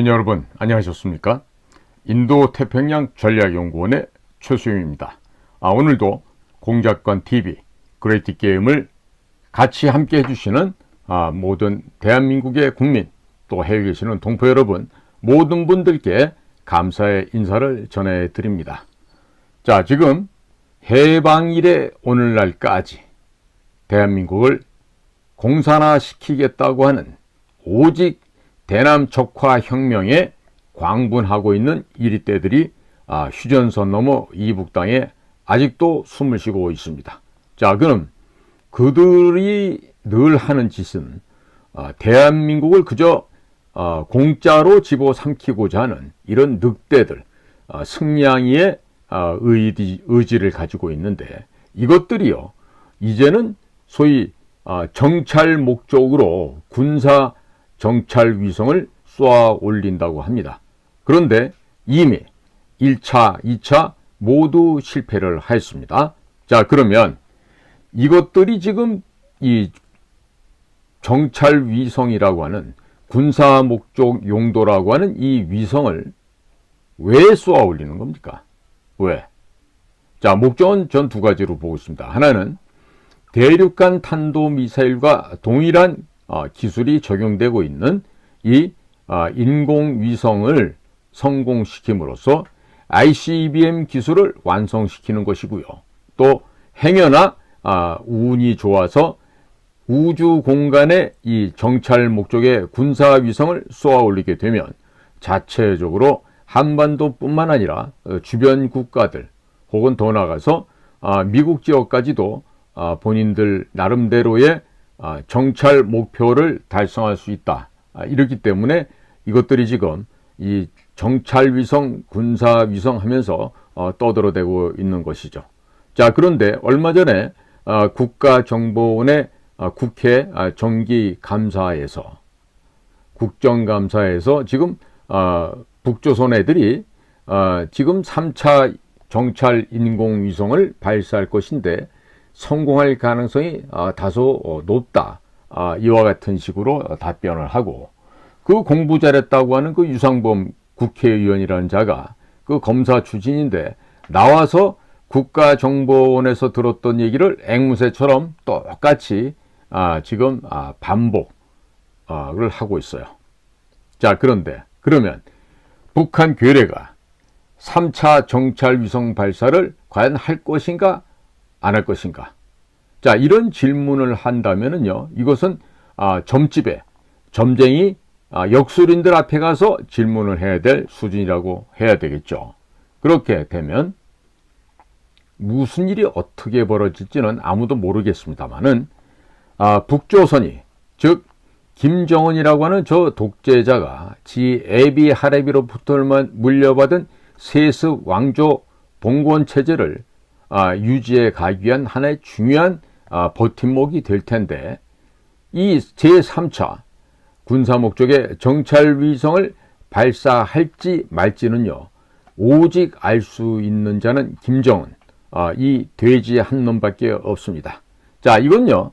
시민 여러분, 안녕하셨습니까? 인도태평양 전략연구원의 최수용입니다. 오늘도 공작관TV 그레이티 게임을 같이 함께 해주시는 모든 대한민국의 국민, 또 해외에 계시는 동포 여러분, 모든 분들께 감사의 인사를 전해드립니다. 자, 지금 해방일의 오늘날까지 대한민국을 공산화시키겠다고 하는 오직 대남 적화혁명에 광분하고 있는 이리떼들이 휴전선 넘어 이북 땅에 아직도 숨을 쉬고 있습니다. 자, 그럼 그들이 늘 하는 짓은 대한민국을 그저 공짜로 집어삼키고자 하는 이런 늑대들, 승냥이의 의지를 가지고 있는데, 이것들이요 이제는 소위 정찰 목적으로 군사 정찰 위성을 쏘아 올린다고 합니다. 그런데 이미 1차, 2차 모두 실패를 하였습니다. 자, 그러면 이것들이 지금 이 정찰 위성이라고 하는 군사 목적 용도라고 하는 이 위성을 왜 쏘아 올리는 겁니까? 왜? 자, 목적은 전 두 가지로 보고 있습니다. 하나는 대륙간 탄도미사일과 동일한 기술이 적용되고 있는 이 인공위성을 성공시킴으로써 ICBM 기술을 완성시키는 것이고요. 또 행여나 운이 좋아서 우주 공간에 이 정찰 목적의 군사위성을 쏘아 올리게 되면 자체적으로 한반도뿐만 아니라 주변 국가들 혹은 더 나아가서 미국 지역까지도 본인들 나름대로의 정찰 목표를 달성할 수 있다. 이렇기 때문에 이것들이 지금 이 정찰위성, 군사위성 하면서 떠들어대고 있는 것이죠. 자, 그런데 얼마 전에 국가정보원의 국회 정기감사에서 국정감사에서 지금 북조선 애들이 지금 3차 정찰 인공위성을 발사할 것인데 성공할 가능성이 다소 높다. 이와 같은 식으로 답변을 하고, 그 공부 잘했다고 하는 그 유상범 국회의원이라는 자가 그 검사 출신인데 나와서 국가정보원에서 들었던 얘기를 앵무새처럼 똑같이 지금 반복을 하고 있어요. 자, 그런데 그러면 북한 괴뢰가 3차 정찰 위성 발사를 과연 할 것인가 안 할 것인가? 자, 이런 질문을 한다면은요, 이것은 점집에 점쟁이 역술인들 앞에 가서 질문을 해야 될 수준이라고 해야 되겠죠. 그렇게 되면 무슨 일이 어떻게 벌어질지는 아무도 모르겠습니다만은 북조선이, 즉 김정은이라고 하는 저 독재자가 지 애비 할애비로부터 물려받은 세습 왕조 봉건 체제를 유지해 가기 위한 하나의 중요한 버팀목이 될 텐데, 이 제3차 군사 목적의 정찰 위성을 발사할지 말지는요, 오직 알 수 있는 자는 김정은, 이 돼지 한 놈밖에 없습니다. 자, 이건요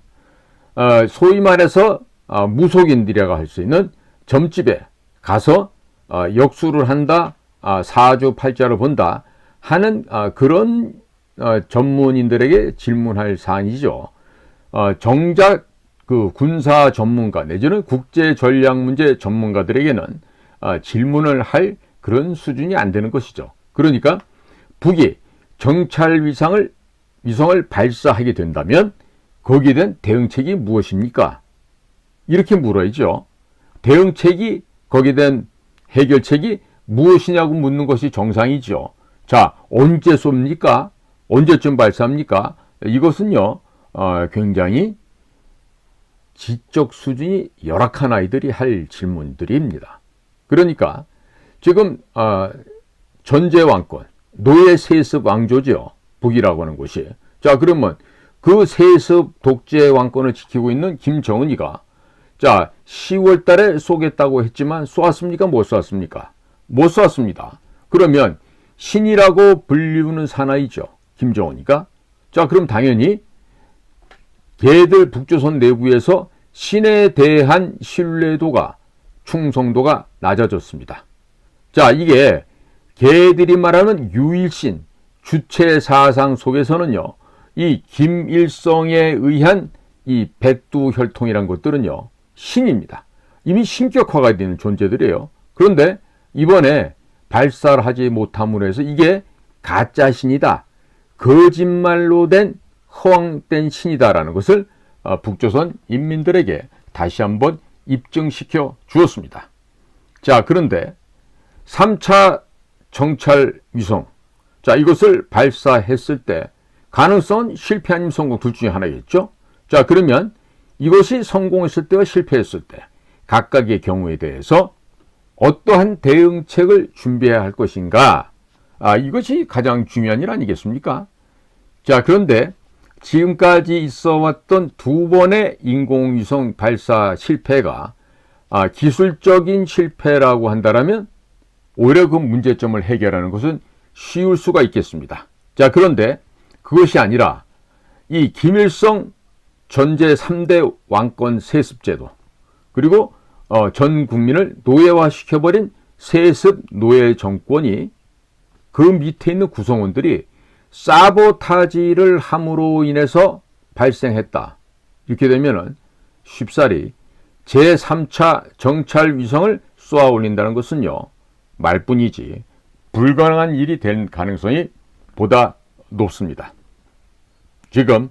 소위 말해서 무속인들이라고 할 수 있는 점집에 가서 역술을 한다, 사주팔자를 본다 하는 그런 전문인들에게 질문할 사안이죠. 정작 그 군사 전문가 내지는 국제 전략 문제 전문가들에게는 질문을 할 그런 수준이 안 되는 것이죠. 그러니까 북이 정찰 위성을 발사하게 된다면 거기에 대한 대응책이 무엇입니까? 이렇게 물어야죠. 대응책이, 거기에 대한 해결책이 무엇이냐고 묻는 것이 정상이죠. 자, 언제 쏩니까? 언제쯤 발사합니까? 이것은요 굉장히 지적 수준이 열악한 아이들이 할 질문들입니다. 그러니까 지금 전제 왕권, 노예 세습 왕조죠, 북이라고 하는 곳이. 자, 그러면 그 세습 독재 왕권을 지키고 있는 김정은이가, 자, 10월 달에 쏘겠다고 했지만 쏘았습니까? 못 쏘았습니까? 못 쏘았습니다. 그러면 신이라고 불리우는 사나이죠, 김정은이가. 자, 그럼 당연히 걔들 북조선 내부에서 신에 대한 신뢰도가 충성도가 낮아졌습니다. 자, 이게 개들이 말하는 유일신, 주체 사상 속에서는요, 이 김일성에 의한 이 백두혈통이란 것들은요, 신입니다. 이미 신격화가 되는 존재들이에요. 그런데 이번에 발사를 하지 못함으로 해서 이게 가짜 신이다, 거짓말로 된 허황된 신이다라는 것을 북조선 인민들에게 다시 한번 입증시켜 주었습니다. 자, 그런데 3차 정찰 위성, 자, 이것을 발사했을 때 가능성은 실패 아니면 성공 둘 중에 하나겠죠. 자, 그러면 이것이 성공했을 때와 실패했을 때 각각의 경우에 대해서 어떠한 대응책을 준비해야 할 것인가, 이것이 가장 중요한 일 아니겠습니까? 자, 그런데 지금까지 있어 왔던 두 번의 인공위성 발사 실패가 기술적인 실패라고 한다면 오히려 그 문제점을 해결하는 것은 쉬울 수가 있겠습니다. 자, 그런데 그것이 아니라 이 김일성 전제 3대 왕권 세습제도, 그리고 전 국민을 노예화시켜버린 세습 노예 정권이 그 밑에 있는 구성원들이 사보타지를 함으로 인해서 발생했다, 이렇게 되면은 쉽사리 제3차 정찰 위성을 쏘아 올린다는 것은요, 말뿐이지 불가능한 일이 될 가능성이 보다 높습니다. 지금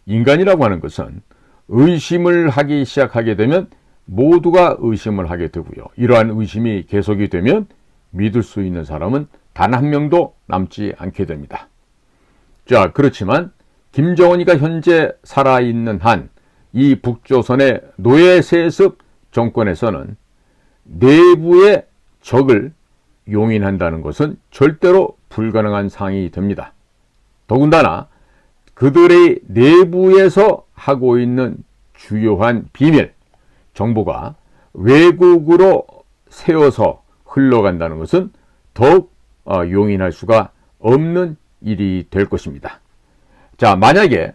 인간이라고 하는 것은 의심을 하기 시작하게 되면 모두가 의심을 하게 되고요, 이러한 의심이 계속이 되면 믿을 수 있는 사람은 단 한 명도 남지 않게 됩니다. 자, 그렇지만 김정은이가 현재 살아있는 한 이 북조선의 노예 세습 정권에서는 내부의 적을 용인한다는 것은 절대로 불가능한 상황이 됩니다. 더군다나 그들의 내부에서 하고 있는 주요한 비밀 정보가 외국으로 새어서 흘러간다는 것은 더욱 용인할 수가 없는 일이 될 것입니다. 자, 만약에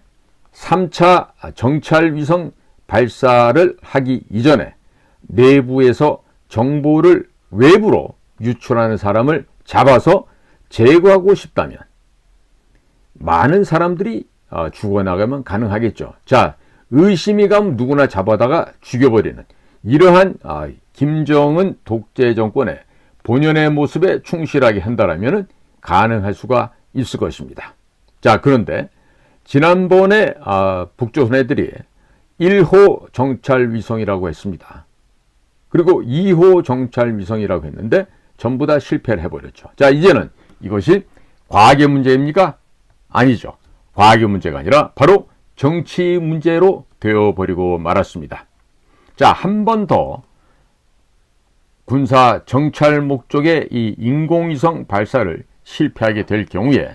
3차 정찰 위성 발사를 하기 이전에 내부에서 정보를 외부로 유출하는 사람을 잡아서 제거하고 싶다면 많은 사람들이 죽어나가면 가능하겠죠. 자, 의심이 가면 누구나 잡아다가 죽여버리는 이러한 김정은 독재 정권의 본연의 모습에 충실하게 한다면 가능할 수가 있을 것입니다. 자, 그런데 지난번에 북조선 애들이 1호 정찰 위성이라고 했습니다. 그리고 2호 정찰 위성이라고 했는데 전부 다 실패를 해버렸죠. 자, 이제는 이것이 과학의 문제입니까? 아니죠. 과학의 문제가 아니라 바로 정치 문제로 되어버리고 말았습니다. 자, 한 번 더 군사 정찰 목적의 이 인공위성 발사를 실패하게 될 경우에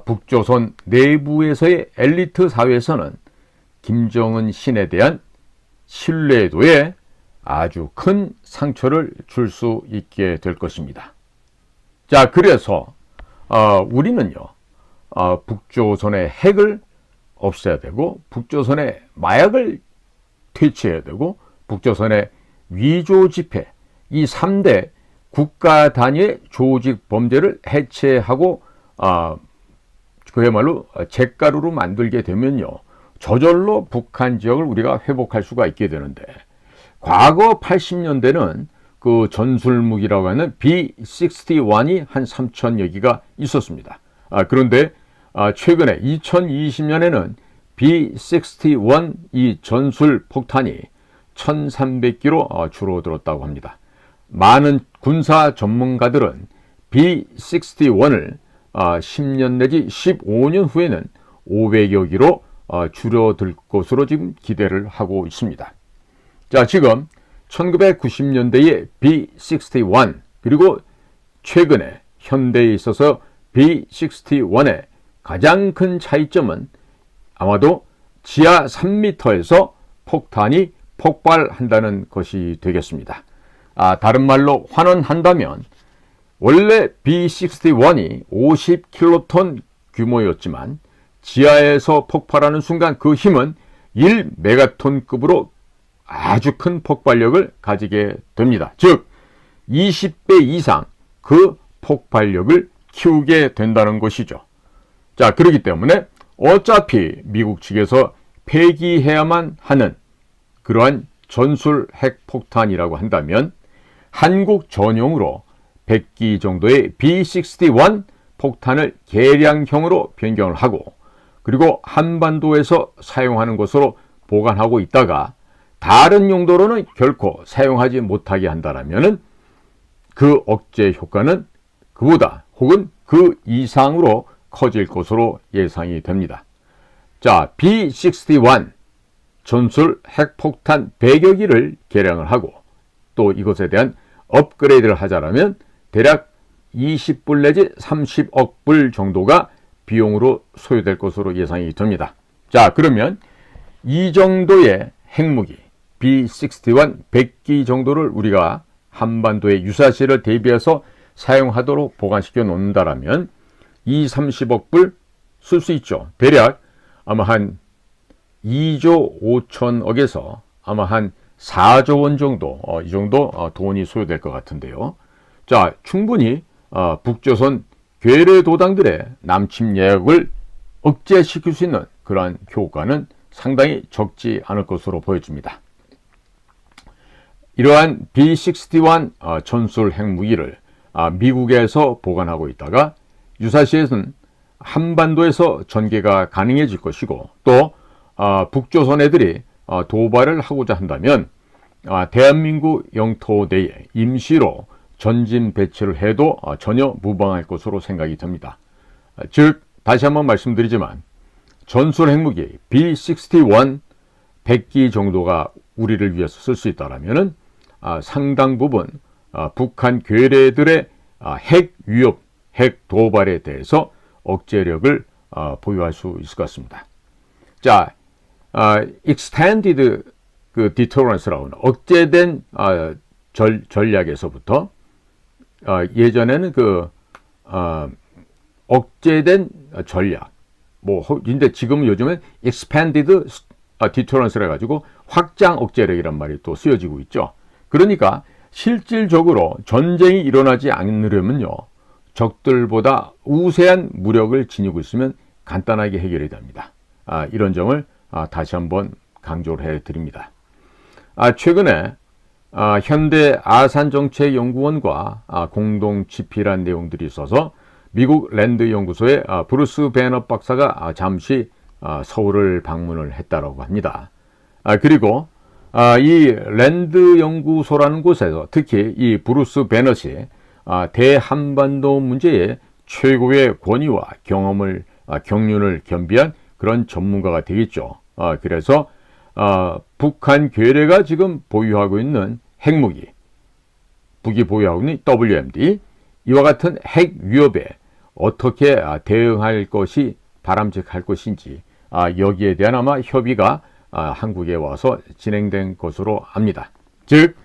북조선 내부에서의 엘리트 사회에서는 김정은 신에 대한 신뢰도에 아주 큰 상처를 줄 수 있게 될 것입니다. 자, 그래서 우리는요, 북조선의 핵을 없애야 되고, 북조선의 마약을 퇴치해야 되고, 북조선의 위조 지폐, 이 3대 국가 단위의 조직 범죄를 해체하고 그야말로 잿가루로 만들게 되면요, 저절로 북한 지역을 우리가 회복할 수가 있게 되는데, 과거 80년대는 그 전술무기라고 하는 B-61이 한 3,000여 기가 있었습니다. 그런데 최근에 2020년에는 B-61 이 전술 폭탄이 1,300기로 줄어들었다고 합니다. 많은 군사 전문가들은 B-61을 10년 내지 15년 후에는 500여 기로 줄어들 것으로 지금 기대를 하고 있습니다. 자, 지금 1990년대의 B-61 그리고 최근에 현대에 있어서 B-61의 가장 큰 차이점은 아마도 지하 3m에서 폭탄이 폭발한다는 것이 되겠습니다. 다른 말로 환원한다면 원래 B-61이 50킬로톤 규모였지만 지하에서 폭발하는 순간 그 힘은 1메가톤급으로 아주 큰 폭발력을 가지게 됩니다. 즉 20배 이상 그 폭발력을 키우게 된다는 것이죠. 자, 그렇기 때문에 어차피 미국 측에서 폐기해야만 하는 그러한 전술 핵폭탄이라고 한다면 한국 전용으로 100기 정도의 B-61 폭탄을 개량형으로 변경을 하고 그리고 한반도에서 사용하는 것으로 보관하고 있다가 다른 용도로는 결코 사용하지 못하게 한다면 그 억제 효과는 그보다 혹은 그 이상으로 커질 것으로 예상이 됩니다. 자, B-61 전술 핵폭탄 100여 기를 개량을 하고 또 이것에 대한 업그레이드를 하자라면 대략 20불 내지 30억 불 정도가 비용으로 소요될 것으로 예상이 됩니다. 자, 그러면 이 정도의 핵무기 B-61 100기 정도를 우리가 한반도의 유사시를 대비해서 사용하도록 보관시켜 놓는다라면 30억 불 쓸 수 있죠. 대략 아마 한 2조 5천억에서 아마 한 4조 원 정도 이 정도 돈이 소요될 것 같은데요. 자, 충분히 북조선 괴뢰 도당들의 남침 내역을 억제시킬 수 있는 그러한 효과는 상당히 적지 않을 것으로 보여집니다. 이러한 B-61 전술 핵무기를 미국에서 보관하고 있다가 유사시에서는 한반도에서 전개가 가능해질 것이고 또 북조선 애들이 도발을 하고자 한다면 대한민국 영토 내에 임시로 전진 배치를 해도 전혀 무방할 것으로 생각이 됩니다. 즉 다시 한번 말씀드리지만 전술 핵무기 B-61 100기 정도가 우리를 위해서 쓸 수 있다면 상당 부분 북한 괴뢰들의 핵 위협, 핵 도발에 대해서 억제력을 보유할 수 있을 것 같습니다. 자, extended 그 deterrence라고 하는 억제된 전략에서부터 예전에는 그 억제된 전략, 근데 지금은 요즘은 expanded deterrence라 해가지고 확장 억제력이란 말이 또 쓰여지고 있죠. 그러니까 실질적으로 전쟁이 일어나지 않으려면요, 적들보다 우세한 무력을 지니고 있으면 간단하게 해결이 됩니다. 이런 점을 다시 한번 강조를 해드립니다. 최근에 현대 아산정책연구원과 공동 집필한 내용들이 있어서 미국 랜드 연구소의 브루스 배너 박사가 잠시 서울을 방문을 했다고 합니다. 그리고 이 랜드 연구소라는 곳에서 특히 이 브루스 배너시 대한반도 문제에 최고의 권위와 경륜을 겸비한 그런 전문가가 되겠죠. 그래서 북한 괴뢰가 지금 보유하고 있는 핵무기, 북이 보유하고 있는 WMD, 이와 같은 핵 위협에 어떻게 대응할 것이 바람직할 것인지 여기에 대한 아마 협의가 한국에 와서 진행된 것으로 압니다. 즉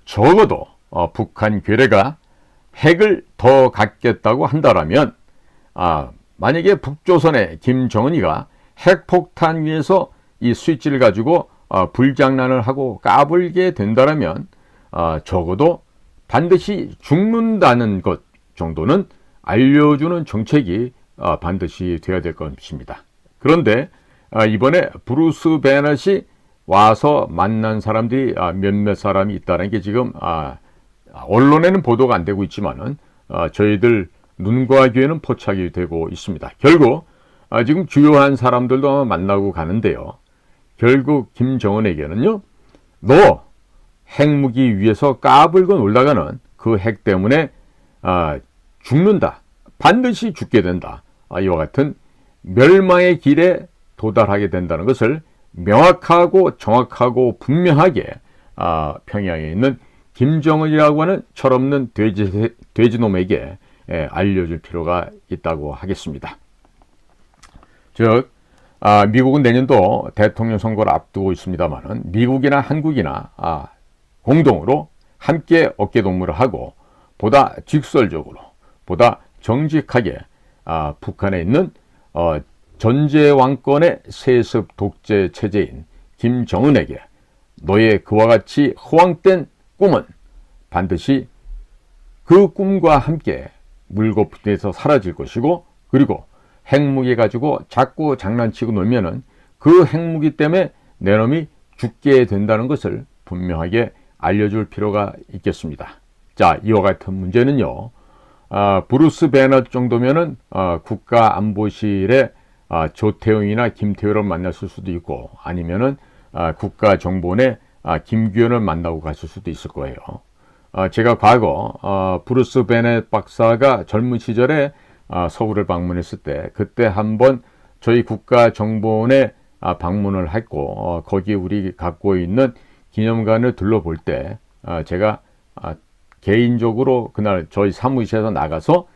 적어도 북한 괴뢰가 핵을 더 갖겠다고 한다면 만약에 북조선의 김정은이가 핵폭탄 위에서 이 스위치를 가지고 불장난을 하고 까불게 된다면 적어도 반드시 죽는다는 것 정도는 알려주는 정책이 반드시 되어야 될 것입니다. 그런데 이번에 브루스 베넷이 와서 만난 사람들이 몇몇 사람이 있다는 게 지금 언론에는 보도가 안 되고 있지만은 저희들 눈과 귀에는 포착이 되고 있습니다. 결국 지금 주요한 사람들도 만나고 가는데요. 결국 김정은에게는요, 너 핵무기 위에서 까불고 놀다가는 그 핵 때문에 죽는다, 반드시 죽게 된다, 이와 같은 멸망의 길에 도달하게 된다는 것을 명확하고 정확하고 분명하게 평양에 있는 김정은이라고 하는 철없는 돼지놈에게 알려줄 필요가 있다고 하겠습니다. 즉 미국은 내년도 대통령 선거를 앞두고 있습니다만 미국이나 한국이나 공동으로 함께 어깨동무를 하고 보다 직설적으로 보다 정직하게 북한에 있는 전제왕권의 세습 독재 체제인 김정은에게 너의 그와 같이 허황된 꿈은 반드시 그 꿈과 함께 물거품에서 사라질 것이고, 그리고 핵무기 가지고 자꾸 장난치고 놀면은 그 핵무기 때문에 내 놈이 죽게 된다는 것을 분명하게 알려줄 필요가 있겠습니다. 자, 이와 같은 문제는요, 브루스 배너 정도면은 국가안보실에 조태웅이나 김태호를 만났을 수도 있고, 아니면은 국가정보원의 김규현을 만나고 갔을 수도 있을 거예요. 제가 과거 브루스 베넷 박사가 젊은 시절에 서울을 방문했을 때, 그때 한번 저희 국가정보원에 방문을 했고, 거기 우리 갖고 있는 기념관을 둘러볼 때 제가 개인적으로 그날 저희 사무실에서 나가서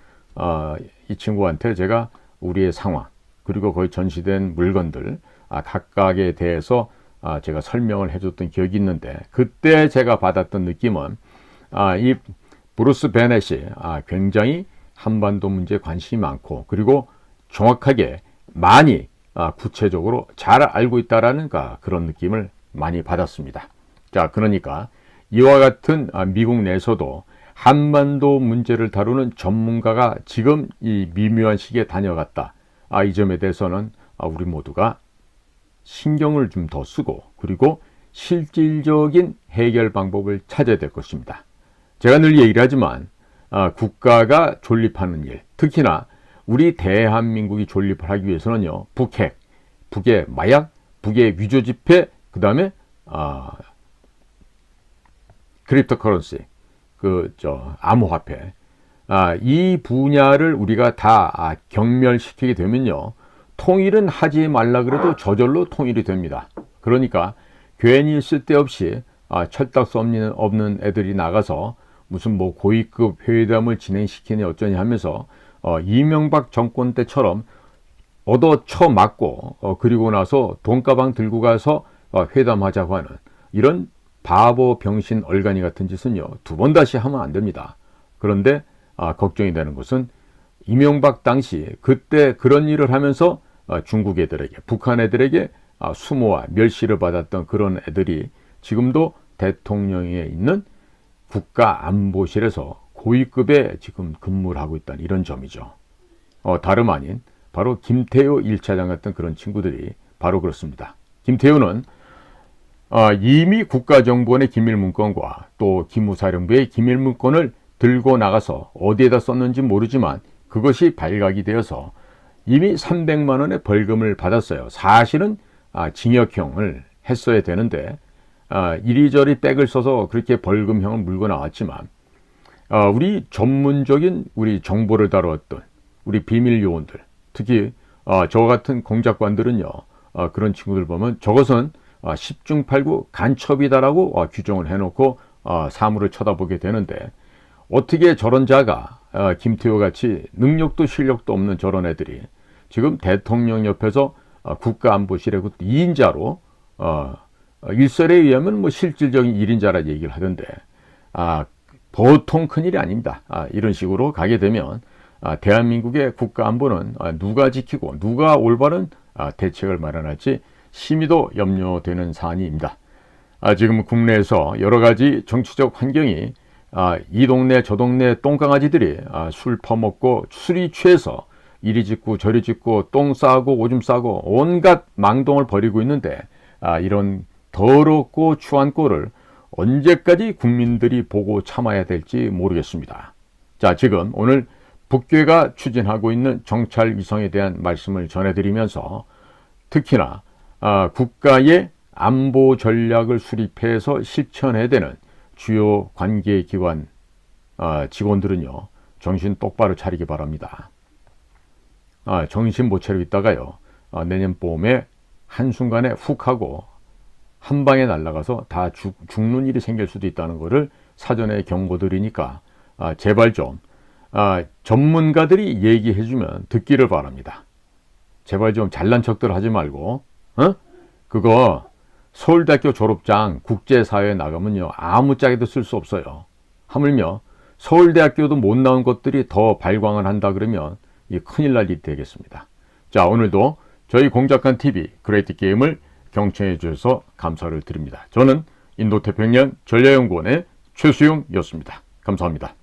이 친구한테 제가 우리의 상황, 그리고 거기 전시된 물건들 각각에 대해서 제가 설명을 해줬던 기억이 있는데, 그때 제가 받았던 느낌은 이 브루스 베넷이 굉장히 한반도 문제에 관심이 많고, 그리고 정확하게 많이 구체적으로 잘 알고 있다라는 그런 느낌을 많이 받았습니다. 자, 그러니까 이와 같은 미국 내에서도 한반도 문제를 다루는 전문가가 지금 이 미묘한 시기에 다녀갔다. 이 점에 대해서는 우리 모두가 신경을 좀 더 쓰고, 그리고 실질적인 해결 방법을 찾아야 될 것입니다. 제가 늘 얘기를 하지만 국가가 존립하는 일, 특히나 우리 대한민국이 존립을 하기 위해서는요, 북핵, 북의 마약, 북의 위조 지폐, 그 다음에 크립토 커런시, 암호화폐, 이 분야를 우리가 다 경멸시키게 되면요, 통일은 하지 말라 그래도 저절로 통일이 됩니다. 그러니까 괜히 쓸데없이 철딱서 없는 애들이 나가서 무슨 뭐 고위급 회담을 진행시키니 어쩌니 하면서 이명박 정권 때처럼 얻어 쳐맞고 그리고 나서 돈가방 들고 가서 회담하자고 하는 이런 바보 병신 얼간이 같은 짓은요, 두 번 다시 하면 안 됩니다. 그런데 걱정이 되는 것은 이명박 당시 그때 그런 일을 하면서 중국 애들에게, 북한 애들에게 수모와 멸시를 받았던 그런 애들이 지금도 대통령에 있는 국가안보실에서 고위급에 지금 근무를 하고 있다는 이런 점이죠. 다름 아닌 바로 김태호 1차장 같은 그런 친구들이 바로 그렇습니다. 김태호는 이미 국가정보원의 기밀문건과 또 기무사령부의 기밀문건을 들고 나가서 어디에다 썼는지 모르지만 그것이 발각이 되어서 이미 300만 원의 벌금을 받았어요. 사실은 징역형을 했어야 되는데 이리저리 백을 써서 그렇게 벌금형을 물고 나왔지만 우리 전문적인 우리 정보를 다루었던 우리 비밀 요원들, 특히 저 같은 공작관들은요, 그런 친구들 보면 저것은 10중 8구 간첩이다라고 규정을 해놓고 사물을 쳐다보게 되는데, 어떻게 저런 자가 김태호 같이 능력도 실력도 없는 저런 애들이 지금 대통령 옆에서 국가안보실의 2인자로 일설에 의하면 뭐 실질적인 1인자라 얘기를 하던데 보통 큰일이 아닙니다. 이런 식으로 가게 되면 대한민국의 국가안보는 누가 지키고 누가 올바른 대책을 마련할지 심히도 염려되는 사안입니다. 지금 국내에서 여러 가지 정치적 환경이 이 동네 저 동네 똥강아지들이 술 퍼먹고 술이 취해서 이리 짓고 저리 짓고 똥 싸고 오줌 싸고 온갖 망동을 벌이고 있는데 이런 더럽고 추한 꼴을 언제까지 국민들이 보고 참아야 될지 모르겠습니다. 자, 지금 오늘 북괴가 추진하고 있는 정찰 위성에 대한 말씀을 전해드리면서 특히나 국가의 안보 전략을 수립해서 실천해야 되는 주요 관계기관 직원들은요, 정신 똑바로 차리기 바랍니다. 정신 못 차리고 있다가요, 내년 봄에 한순간에 훅 하고 한 방에 날아가서 다 죽는 일이 생길 수도 있다는 것을 사전에 경고드리니까 제발 좀 전문가들이 얘기해주면 듣기를 바랍니다. 제발 좀 잘난 척들 하지 말고 그거 서울대학교 졸업장 국제사회에 나가면요, 아무짝에도 쓸 수 없어요. 하물며 서울대학교도 못 나온 것들이 더 발광을 한다 그러면 이 큰일 날 일이 되겠습니다. 자, 오늘도 저희 공작관 TV 그레이트 게임을 경청해 주셔서 감사를 드립니다. 저는 인도태평양 전략연구원의 최수용이었습니다. 감사합니다.